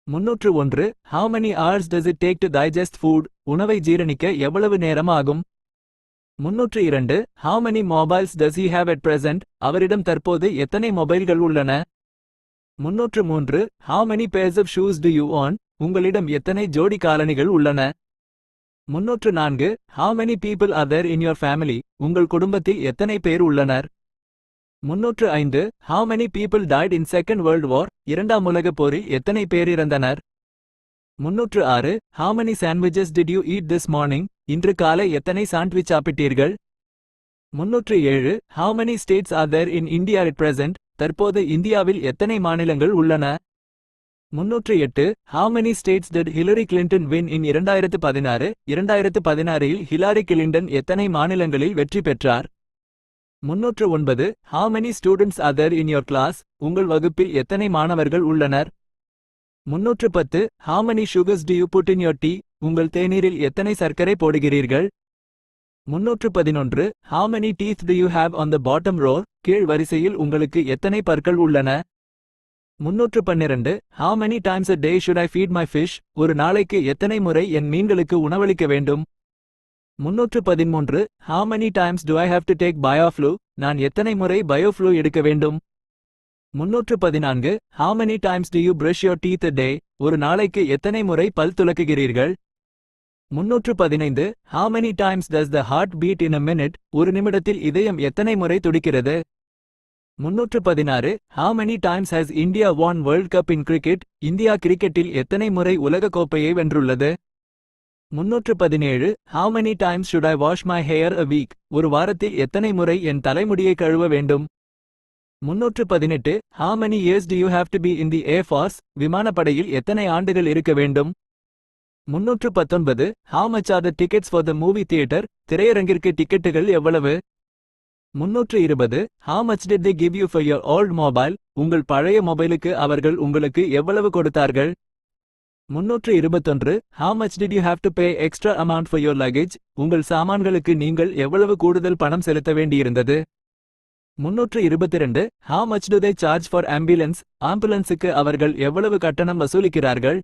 301 How many hours does it take to digest food? உணவை ஜீரணிக்க எவ்வளவு நேரம் ஆகும்? 302 How many mobiles does he have at present? அவரிடம் தற்போது எத்தனை மொபைல்கள் உள்ளன? 303 How many pairs of shoes do you own? உங்களிடம் எத்தனை ஜோடி காலணிகள் உள்ளன? 304 How many people are there in your family? உங்கள் குடும்பத்தில் எத்தனை பேர் உள்ளனர்? 305 How many people died in Second World War? இரண்டாம் உலகப் போரில் எத்தனை பேர் இறந்தனர்? 306 How many sandwiches did you eat this morning? இன்று காலை எத்தனை sandwich சாப்பிட்டீர்கள்? 307 How many states are there in India at present? தற்போது இந்தியாவில் எத்தனை மாநிலங்கள் உள்ளன? 308 How many states did Hillary Clinton win in 2016? 2016இல் ஹிலாரி கிளின்டன் எத்தனை மாநிலங்களில் வெற்றி பெற்றார்? 309 How many students are there in your class? உங்கள் வகுப்பில் எத்தனை மாணவர்கள் உள்ளனர்? 310 How many sugars do you put in your tea? உங்கள் தேநீரில் எத்தனை சர்க்கரை போடுகிறீர்கள்? 311 How many teeth do you have on the bottom row? கீழ் வரிசையில் உங்களுக்கு எத்தனை பற்கள் உள்ளன? 312 How many times a day should I feed my fish? ஒரு நாளைக்கு எத்தனை முறை என் மீன்களுக்கு உணவளிக்க வேண்டும்? 313 How many times do I have to take BioFlu? நான் எத்தனை முறை BioFlu எடுக்க வேண்டும்? 314 How many times do you brush your teeth a day? ஒரு நாளைக்கு எத்தனை முறை பல் துலக்குகிறீர்கள்? 315 How many times does the heart beat in a minute? ஒரு நிமிடத்தில் இதயம் எத்தனை முறை துடிக்கிறது? 316 How many times has India won World Cup in cricket? India கிரிக்கெட்டில் எத்தனை முறை உலக கோப்பையை வென்றுள்ளது? 317 How many times should I wash my hair a week? ஒரு வாரத்தில் எத்தனை முறை என் தலைமுடியை கழுவ வேண்டும்? 318 How many years do you have to be in the Air Force? விமானப்படையில் எத்தனை ஆண்டுகள் இருக்க வேண்டும்? 319 How much are the tickets for the movie theater? திரையரங்கிற்கு டிக்கெட்டுகள் எவ்வளவு? 320 How much did they give you for your old mobile? உங்கள் பழைய மொபைலுக்கு அவர்கள் உங்களுக்கு எவ்வளவு கொடுத்தார்கள்? 321 How much did you have to pay extra amount for your luggage? உங்கள் சாமான்களுக்கு நீங்கள் எவ்வளவு கூடுதல் பணம் செலுத்த வேண்டியிருந்தது? 322 How much do they charge for ambulance? ஆம்புலன்ஸுக்கு அவர்கள் எவ்வளவு கட்டணம் வசூலிக்கிறார்கள்?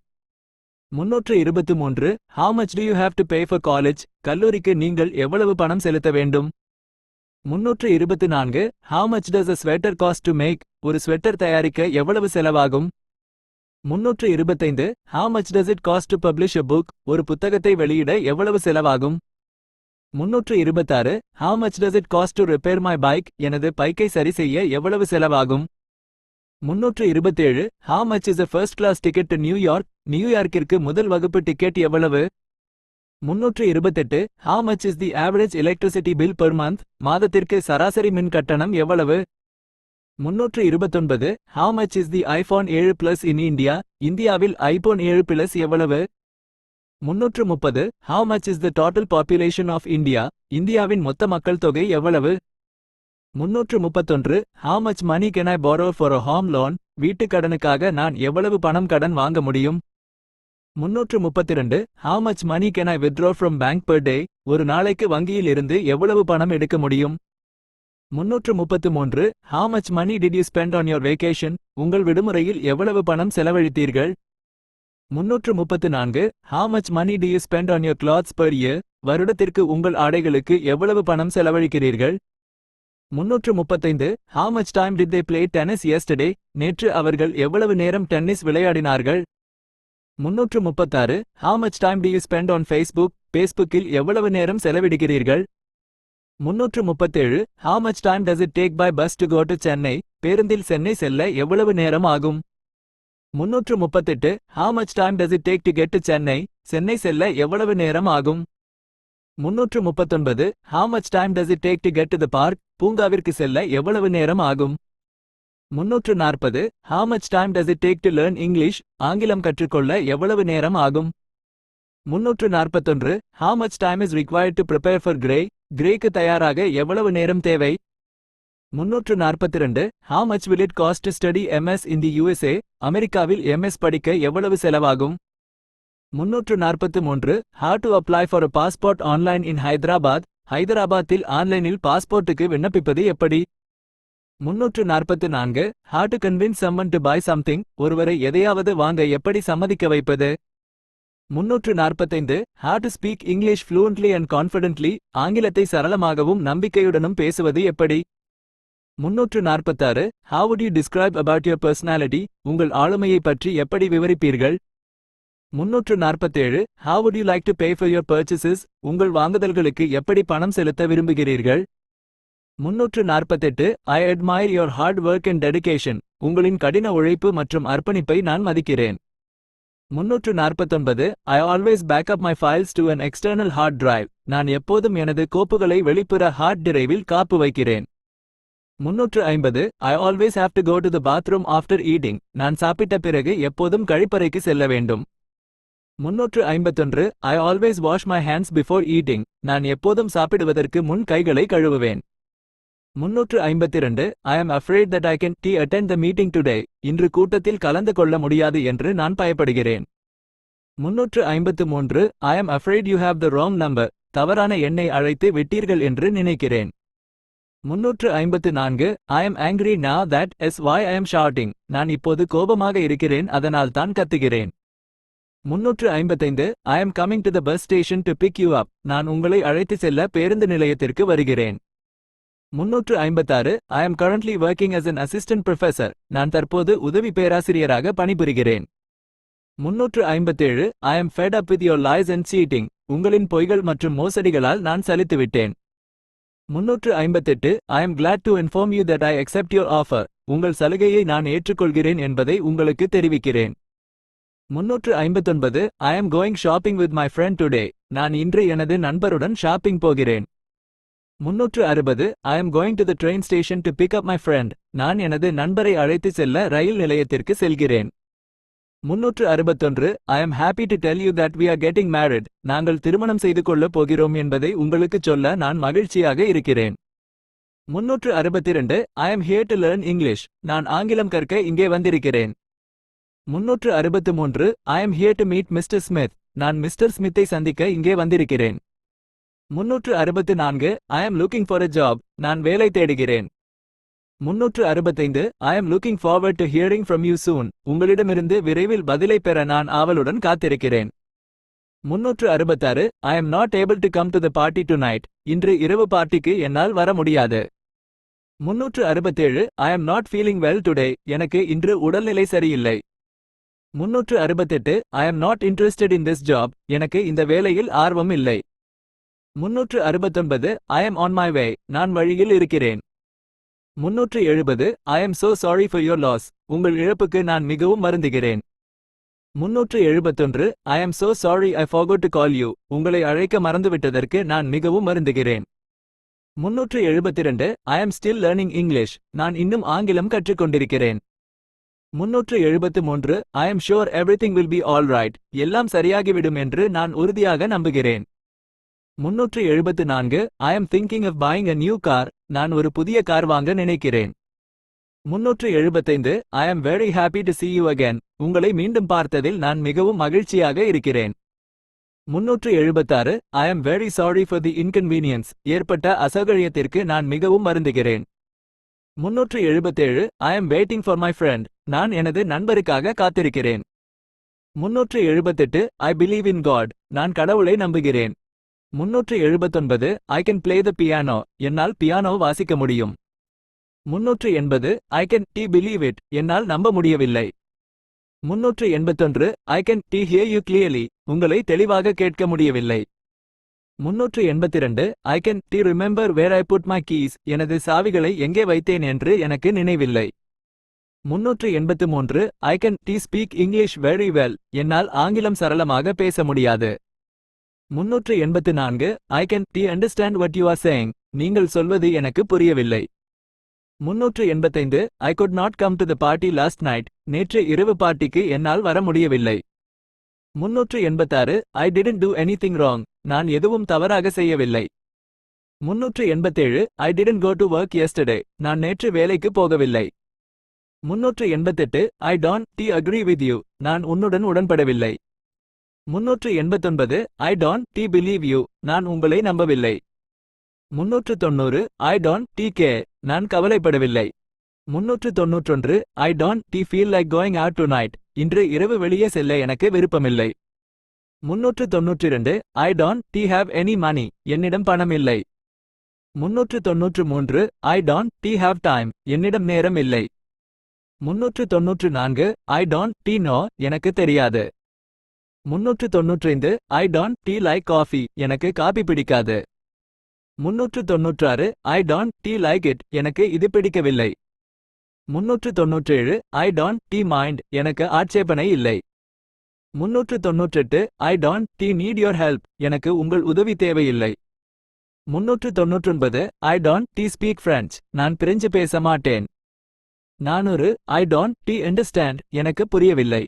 323 How much do you have to pay for college? கல்லூரிக்கு நீங்கள் எவ்வளவு பணம் செலுத்த வேண்டும்? 324 How much does a sweater cost to make? ஒரு ஸ்வெட்டர் தயாரிக்க எவ்வளவு செலவாகும்? 325 How much does it cost to publish a book? ஒரு புத்தகத்தை வெளியிட எவ்வளவு செலவாகும்? 326 How much does it cost to repair my bike? எனது பைக்கை சரி செய்ய எவ்வளவு செலவாகும்? 327 How much is a first class ticket to New York? நியூயார்க்கிற்கு முதல் வகுப்பு டிக்கெட் எவ்வளவு? 328 How much is the average electricity bill per month? மாதத்திற்கு சராசரி மின் கட்டணம் எவ்வளவு? 329 How much is the iPhone 7 Plus in India? இந்தியாவில் iPhone 7 Plus எவ்வளவு? 330 How much is the total population of India? இந்தியாவின் மொத்த மக்கள் தொகை எவ்வளவு? 331 How much money can I borrow for a home loan? வீட்டு கடனுக்காக நான் எவ்வளவு பணம் கடன் வாங்க முடியும்? 332 How much money can I withdraw from bank per day? ஒரு நாளைக்கு வங்கியில் இருந்து எவ்வளவு பணம் எடுக்க முடியும்? 333 How much money did you spend on your vacation? உங்கள் விடுமுறையில் எவ்வளவு பணம் செலவழித்தீர்கள்? 334 How much money do you spend on your clothes per year? வருடத்திற்கு உங்கள் ஆடைகளுக்கு எவ்வளவு பணம் செலவழிக்கிறீர்கள்? 335 How much time did they play tennis yesterday? நேற்று அவர்கள் எவ்வளவு நேரம் tennis விளையாடினார்கள்? 336 How much time do you spend on Facebook? Facebookil எவ்வளவு நேரம் செலவிடுகிறீர்கள்? 337 How much time does it take by bus to go to Chennai? பேருந்தில் சென்னை செல்ல எவ்வளவு நேரம் ஆகும்? 338 How much time does it take to get to Chennai? Chennai செல்ல எவ்வளவு நேரம் ஆகும்? 339 How much time does it take to get to the park? பூங்காவிற்கு செல்ல எவ்வளவு நேரம் ஆகும்? 340 How much time does it take to learn English? ஆங்கிலம் கற்றுக்கொள்ள எவ்வளவு நேரம் ஆகும்? 341 How much time is required to prepare for GRE? கிரேக்கு தயாராக எவ்வளவு நேரம் தேவை? 342 How much will it cost to study MS in the USA? அமெரிக்காவில் MS படிக்க எவ்வளவு செலவாகும்? 343 How to apply for a passport online in Hyderabad? ஹைதராபாத்தில் ஆன்லைனில் பாஸ்போர்ட்டுக்கு விண்ணப்பிப்பது எப்படி? 344 How to convince someone to buy something. ஒருவரை எதையாவது வாங்க எப்படி சம்மதிக்க வைப்பது? 345 How to speak English fluently and confidently. ஆங்கிலத்தை சரளமாகவும் நம்பிக்கையுடனும் பேசுவது எப்படி? 346 How would you describe about your personality. உங்கள் ஆளுமையை பற்றி எப்படி விவரிப்பீர்கள்? 347 How would you like to pay for your purchases. உங்கள் வாங்குதல்களுக்கு எப்படி பணம் செலுத்த விரும்புகிறீர்கள்? 348 I admire your hard work and dedication. உங்களின் கடின உழைப்பு மற்றும் அர்ப்பணிப்பை நான் மதிக்கிறேன். 349 I always back up my files to an external hard drive. நான் எப்போதும் எனது கோப்புகளை வெளிப்புற ஹார்ட் டிரைவில் காப்பு வைக்கிறேன். 350 I always have to go to the bathroom after eating. நான் சாப்பிட்ட பிறகு எப்போதும் கழிப்பறைக்கு செல்ல வேண்டும். 351 I always wash my hands before eating. நான் எப்போதும் சாப்பிடுவதற்கு முன் கைகளை கழுவுவேன். 352 I am afraid that I can't attend the meeting today. இன்று கூட்டத்தில் கலந்து கொள்ள முடியாது என்று நான் பயப்படுகிறேன். 353 I am afraid you have the wrong number. தவறான எண்ணை அழைத்து விட்டீர்கள் என்று நினைக்கிறேன். 354 I am angry now that's why I am shouting. நான் இப்போது கோபமாக இருக்கிறேன், அதனால் தான் கத்துகிறேன். 355 I am coming to the bus station to pick you up. நான் உங்களை அழைத்து செல்ல பேருந்து நிலையத்திற்கு வருகிறேன். 356 I am currently working as an assistant professor. நான் தற்போது உதவி பேராசிரியராக பணிபுரிகிறேன். 357 I am fed up with your lies and cheating. உங்களின் பொய்கள் மற்றும் மோசடிகளால் நான் சலித்துவிட்டேன். 358 I am glad to inform you that I accept your offer. உங்கள் சலுகையை நான் ஏற்றுக்கொள்கிறேன் என்பதை உங்களுக்கு தெரிவிக்கிறேன். 359 I am going shopping with my friend today. நான் இன்று எனது நண்பருடன் ஷாப்பிங் போகிறேன். 360 I am going to the train station to pick up my friend. நான் எனது நண்பரை அழைத்து செல்ல ரயில் நிலையத்திற்கு செல்கிறேன். 361 I am happy to tell you that we are getting married. நாங்கள் திருமணம் செய்து கொள்ள போகிறோம் என்பதை உங்களுக்குச் சொல்ல நான் மகிழ்ச்சியாக இருக்கிறேன். 362 I am here to learn English. நான் ஆங்கிலம் கற்க இங்கே வந்திருக்கிறேன். 363 I am here to meet Mr. Smith. நான் மிஸ்டர் ஸ்மித்தை சந்திக்க இங்கே வந்திருக்கிறேன். 364 I am looking for a job. நான் வேலை தேடுகிறேன். 365 I am looking forward to hearing from you soon. உங்களிடமிருந்து விரைவில் பதிலை பெற நான் ஆவலுடன் காத்திருக்கிறேன். 366 I am not able to come to the party tonight. இன்று இரவு பார்ட்டிக்கு என்னால் வர முடியாது. 367 I am not feeling well today. எனக்கு இன்று உடல்நிலை சரியில்லை. 368 I am not interested in this job. எனக்கு இந்த வேலையில் ஆர்வம் இல்லை. 369 I am on my way. நான் வழியில் இருக்கிறேன். 370 I am so sorry for your loss. உங்கள் இழப்புக்கு நான் மிகவும் வருந்துகிறேன். 371 I am so sorry I forgot to call you. உங்களை அழைக்க மறந்துவிட்டதற்கு நான் மிகவும் வருந்துகிறேன். 372 I am still learning English. நான் இன்னும் ஆங்கிலம் கற்றுக்கொண்டிருக்கிறேன். 373 I am sure everything will be all right. எல்லாம் சரியாகிவிடும் என்று நான் உறுதியாக நம்புகிறேன். 374 I am thinking of buying a new car. நான் ஒரு புதிய கார் வாங்க நினைக்கிறேன். 375 I am very happy to see you again. உங்களை மீண்டும் பார்த்ததில் நான் மிகவும் மகிழ்ச்சியாக இருக்கிறேன். 376 I am very sorry for the inconvenience. ஏற்பட்ட அசௌகரியத்திற்கு நான் மிகவும் வருந்துகிறேன். 377 I am waiting for my friend. நான் எனது நண்பருக்காக காத்திருக்கிறேன். 378 I believe in God. நான் கடவுளை நம்புகிறேன். 379 I can play the piano. என்னால் பியானோ வாசிக்க முடியும். 380 I can believe it. என்னால் நம்ப முடியவில்லை. 381 I can hear you clearly. உங்களை தெளிவாக கேட்க முடியவில்லை. 382 I can remember where I put my keys. எனது சாவிகளை எங்கே வைத்தேன் என்று எனக்கு நினைவில்லை. 383 I can speak English very well. என்னால் ஆங்கிலம் சரளமாக பேச முடியாது. 384 I can understand what you are saying. நீங்கள் சொல்வது எனக்கு புரியவில்லை. 385 I could not come to the party last night. நேற்று இரவு பார்ட்டிக்கு என்னால் வர முடியவில்லை. 386 I didn't do anything wrong. நான் எதுவும் தவறாக செய்யவில்லை. 387 I didn't go to work yesterday. நான் நேற்று வேலைக்கு போகவில்லை. 388 I don't agree with you. நான் உன்னுடன் உடன்படவில்லை. 389 I don't believe you. நான் உங்களை நம்பவில்லை. 390 I don't care. நான் கவலைப்படவில்லை. 391 I don't feel like going out tonight. இன்று இரவு வெளியே செல்ல எனக்கு விருப்பமில்லை. 392 I don't have any money. என்னிடம் பணம் இல்லை. 393 ஐ டோன்ட் ஹேவ் டைம். என்னிடம் நேரம் இல்லை. 394 ஐ டோன்ட் நோ. எனக்கு தெரியாது. 395 ஐ டோன்ட் லைக் காஃபி. எனக்கு காபி பிடிக்காது. 396 ஐ டோன்ட் லைக் இட். எனக்கு இது பிடிக்கவில்லை. 397 ஐ டோன்ட் மைண்ட். எனக்கு ஆட்சேபனை இல்லை. 398 I don't need your help. எனக்கு உங்கள் உதவி தேவையில்லை. 399 ஐ டோன்ட் ஸ்பீக் பிரெஞ்ச். நான் பிரெஞ்சு பேச மாட்டேன். 400 ஐ டோன்ட் அண்டர்ஸ்டாண்ட். எனக்கு புரியவில்லை.